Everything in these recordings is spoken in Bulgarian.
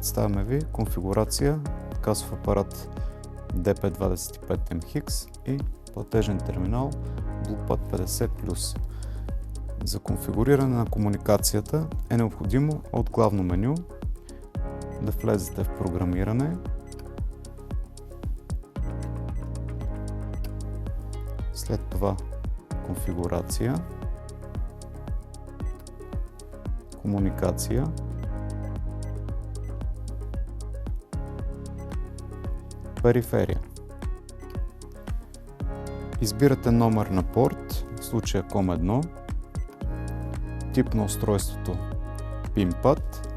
Представяме ви конфигурация касов апарат DP25MHz и платежен терминал BluePad 50+. За конфигуриране на комуникацията е необходимо от главно меню да влезете в програмиране, след това конфигурация, комуникация, периферия. Избирате номер на порт, в случая COM1, тип на устройството PIN-PAD,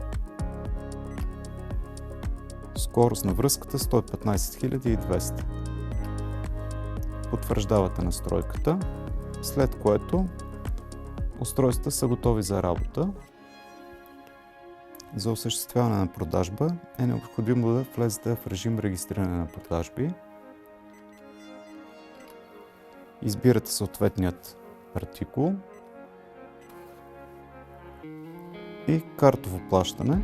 скорост на връзката 115200. Потвърждавате настройката, след което устройствата са готови за работа. За осъществяване на продажба е необходимо да влезете в режим регистриране на продажби. Избирате съответният артикул и картово плащане.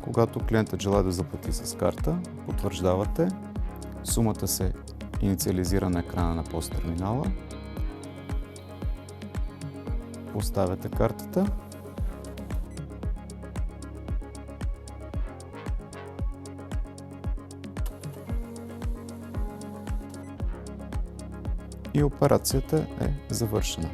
Когато клиентът желае да заплати с карта, потвърждавате. Сумата се инициализира на екрана на POS терминала. Поставяте картата. И операцията е завършена.